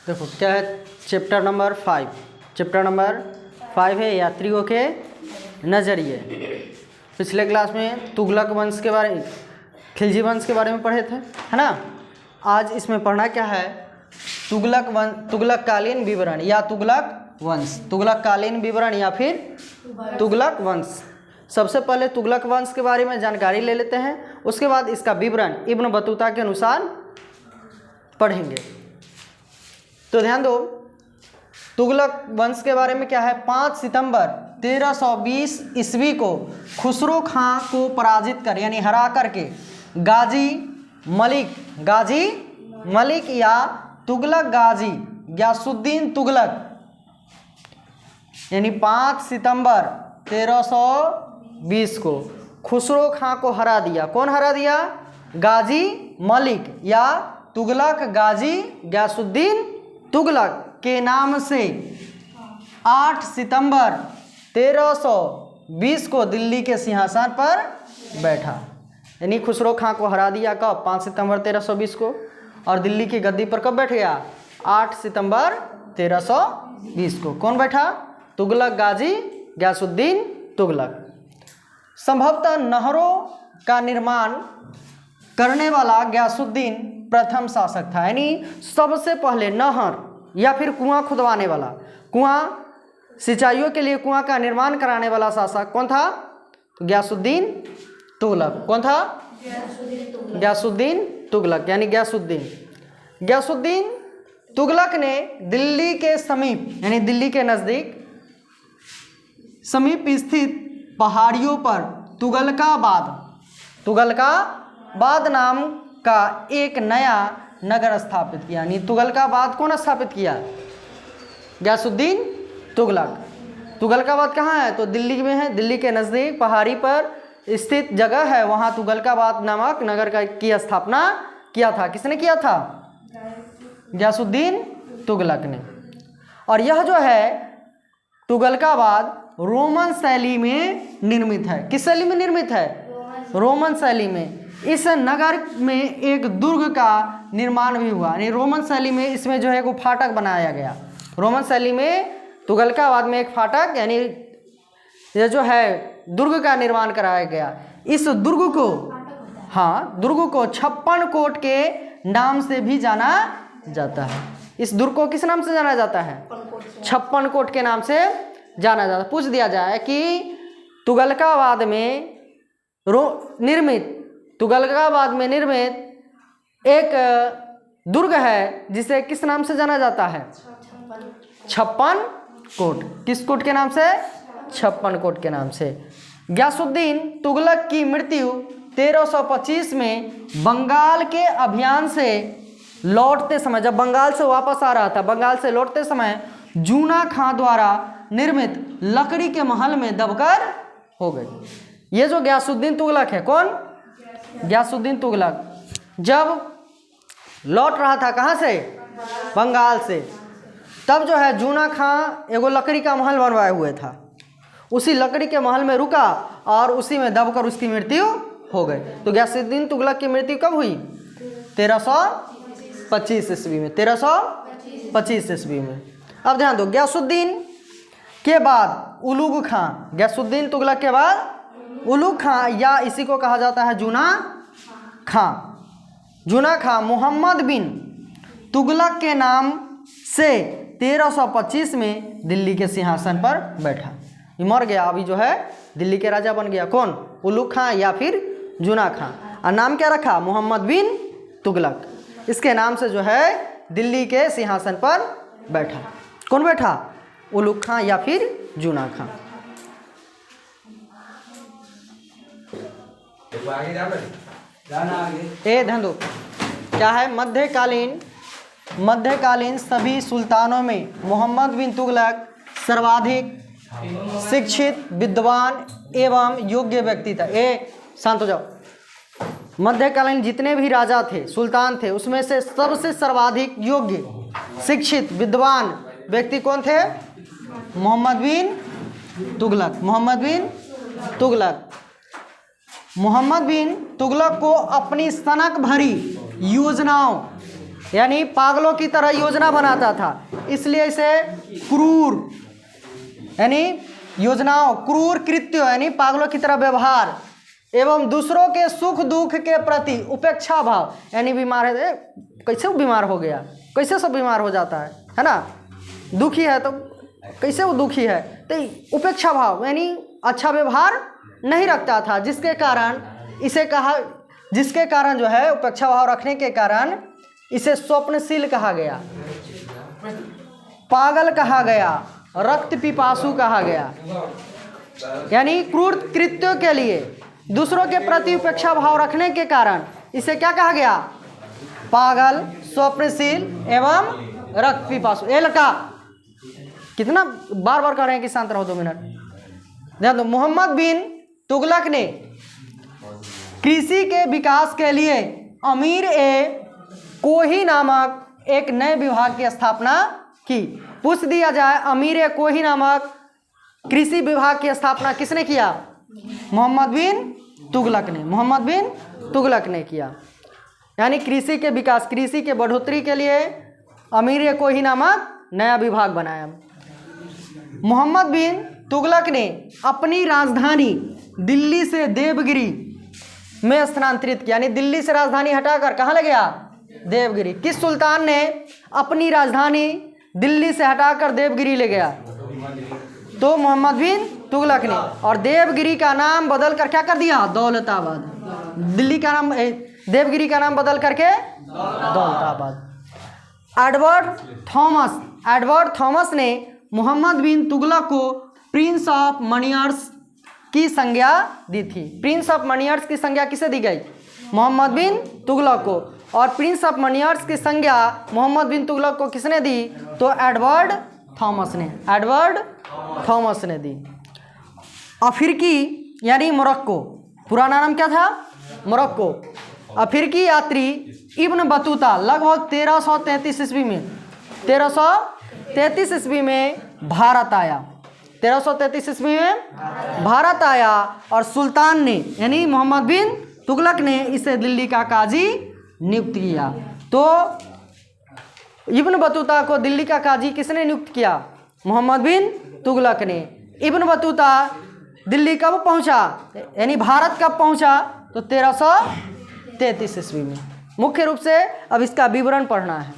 देखो क्या है, चैप्टर नंबर 5। चैप्टर नंबर 5 है यात्रियों के नज़रिए। पिछले क्लास में तुगलक वंश के बारे, खिलजी वंश के बारे में पढ़े थे, है ना। आज इसमें पढ़ना क्या है, तुगलककालीन विवरण या तुगलक वंश, तुगलककालीन विवरण या फिर तुगलक वंश। सबसे पहले तुगलक वंश के बारे में जानकारी ले लेते हैं, उसके बाद इसका विवरण इब्न बतूता के अनुसार पढ़ेंगे। तो ध्यान दो, तुगलक वंश के बारे में क्या है, 5 सितंबर 1320 ईस्वी को खुसरो खां को पराजित कर यानी हरा करके गाजी मलिक या तुगलक गाजी गयासुद्दीन तुगलक यानी 5 सितंबर 1320 को खुसरो खां को हरा दिया। कौन हरा दिया? गाजी मलिक या तुगलक गाजी गयासुद्दीन तुगलक के नाम से 8 सितंबर 1320 को दिल्ली के सिंहासन पर बैठा। यानी खुसरो खां को हरा दिया कब? 5 सितंबर 1320 को। और दिल्ली की गद्दी पर कब बैठ गया? 8 सितंबर 1320 को। कौन बैठा? तुगलक गाजी गयासुद्दीन तुगलक। संभवतः नहरों का निर्माण करने वाला गयासुद्दीन प्रथम शासक था। यानी सबसे पहले नहर या फिर कुआं खुदवाने वाला, कुआं सिंचाइयों के लिए कुआं का निर्माण कराने वाला शासक कौन था? गयासुद्दीन तुगलक। कौन था? गयासुद्दीन तुगलक यानी गयासुद्दीन तुगलक ने दिल्ली के समीप यानी दिल्ली के नज़दीक समीप स्थित पहाड़ियों पर तुगलकाबाद नाम का एक नया नगर स्थापित किया। यानी तुगलकाबाद कौन स्थापित किया? गयासुद्दीन तुगलक। तुगलकाबाद कहाँ है? तो दिल्ली में है। दिल्ली के नज़दीक पहाड़ी पर स्थित जगह है, वहाँ तुगलकाबाद नामक नगर की स्थापना किया था। किसने किया था? गयासुद्दीन तुगलक ने। और यह जो है तुगलकाबाद रोमन शैली में निर्मित है। किस शैली में निर्मित है? रोमन शैली में। इस नगर में एक दुर्ग का निर्माण भी हुआ। यानी रोमन शैली में इसमें जो है वो फाटक बनाया गया। रोमन शैली में तुगलकाबाद में एक फाटक यानी यह जो है दुर्ग का निर्माण कराया गया। इस दुर्ग को दुर्ग को 56 कोट के नाम से भी जाना जाता है। इस दुर्ग को किस नाम से जाना जाता है? 56 कोट के नाम से जाना जाता है। पूछ दिया जाए कि तुगलकाबाद में निर्मित एक दुर्ग है जिसे किस नाम से जाना जाता है? 56 कोट। किस कोट के नाम से? 56 कोट के नाम से। गयासुद्दीन तुगलक की मृत्यु 1325 में बंगाल के अभियान से लौटते समय, जब बंगाल से वापस आ रहा था, बंगाल से लौटते समय जूना खां द्वारा निर्मित लकड़ी के महल में दबकर हो गई। ये जो गयासुद्दीन तुगलक है, कौन? गयासुद्दीन तुगलक जब लौट रहा था, कहाँ से? बंगाल से, तब जो है जूना खां एगो लकड़ी का महल बनवाए हुए था। उसी लकड़ी के महल में रुका और उसी में दबकर उसकी मृत्यु हो गई। तो गयासुद्दीन तुगलक की मृत्यु कब हुई? 1325 ईस्वी में। 1325 ईस्वी में। अब ध्यान दो, गयासुद्दीन के बाद उलुग खां, गयासुद्दीन तुगलक के बाद उलुग खां या इसी को कहा जाता है जूना खां मोहम्मद बिन तुगलक के नाम से 1325 में दिल्ली के सिंहासन पर बैठा। ये मर गया, अभी जो है दिल्ली के राजा बन गया। कौन? उलुग खां या फिर जूना खां। और नाम क्या रखा? मोहम्मद बिन तुगलक। इसके नाम से जो है दिल्ली के सिंहासन पर बैठा। कौन बैठा? उलुग खां या फिर जूना खां। ध्यान दो, क्या है, मध्यकालीन सभी सुल्तानों में मोहम्मद बिन तुगलक सर्वाधिक शिक्षित, विद्वान एवं योग्य व्यक्ति था। शांत हो जाओ। मध्यकालीन जितने भी राजा थे, सुल्तान थे, उसमें से सबसे सर्वाधिक योग्य, शिक्षित, विद्वान व्यक्ति कौन थे? मोहम्मद बिन तुगलक को अपनी सनक भरी योजनाओं यानी पागलों की तरह योजना बनाता था, इसलिए इसे क्रूर यानी योजनाओं, क्रूर कृत्य यानी पागलों की तरह व्यवहार एवं दूसरों के सुख दुख के प्रति उपेक्षा भाव, यानी बीमार है कैसे वो बीमार हो गया, कैसे सब बीमार हो जाता है ना, दुखी है तो कैसे वो दुखी है, तो उपेक्षा भाव यानी अच्छा व्यवहार नहीं रखता था, जिसके कारण जो है उपेक्षा भाव रखने के कारण इसे स्वप्नशील कहा गया, पागल कहा गया, रक्त पिपासु कहा गया। यानी क्रूर कृत्यों के लिए दूसरों के प्रति उपेक्षा भाव रखने के कारण इसे क्या कहा गया, पागल, स्वप्नशील एवं रक्त पिपासु। ए लड़का कितना बार बार कह रहे हैं कि शांत रहो 2 मिनट। ध्यान दो, मोहम्मद बिन तुगलक ने कृषि के विकास के लिए अमीर ए कोही नामक एक नए विभाग की स्थापना की। पूछ दिया जाए, अमीर ए कोही नामक कृषि विभाग की स्थापना किसने किया? मोहम्मद बिन तुगलक ने, मोहम्मद बिन तुगलक ने किया। यानी कृषि के विकास, कृषि के बढ़ोतरी के लिए अमीर ए कोही नामक नया विभाग बनाया। मोहम्मद बिन तुगलक ने अपनी राजधानी दिल्ली से देवगिरी में स्थानांतरित किया, यानी दिल्ली से राजधानी हटाकर कहाँ ले गया? देवगिरी। किस सुल्तान ने अपनी राजधानी दिल्ली से हटाकर देवगिरी ले गया? तो मोहम्मद बिन तुगलक ने। और देवगिरी का नाम बदल कर क्या कर दिया? दौलताबाद। दिल्ली का नाम, देवगिरी का नाम बदल करके दौलताबाद। एडवर्ड थॉमस ने मोहम्मद बिन तुगलक को प्रिंस ऑफ मनियर्स की संज्ञा दी थी। प्रिंस ऑफ मनियर्स की संज्ञा किसे दी गई? मोहम्मद बिन तुगलक को। और प्रिंस ऑफ मनियर्स की संज्ञा मोहम्मद बिन तुगलक को किसने दी? तो एडवर्ड थॉमस ने दी। अफ्रीकी यानी मोरक्को, पुराना नाम क्या था? मोरक्को। अफ्रीकी यात्री इब्न बतूता लगभग 1333 ईस्वी में भारत आया। 1333 ईस्वी में भारत आया और सुल्तान ने यानी मोहम्मद बिन तुगलक ने इसे दिल्ली का काजी नियुक्त किया। तो इब्न बतूता को दिल्ली का काजी किसने नियुक्त किया? मोहम्मद बिन तुगलक ने। इब्न बतूता दिल्ली कब पहुंचा, यानी भारत कब पहुंचा? तो 1333 ईस्वी में। मुख्य रूप से अब इसका विवरण पढ़ना है।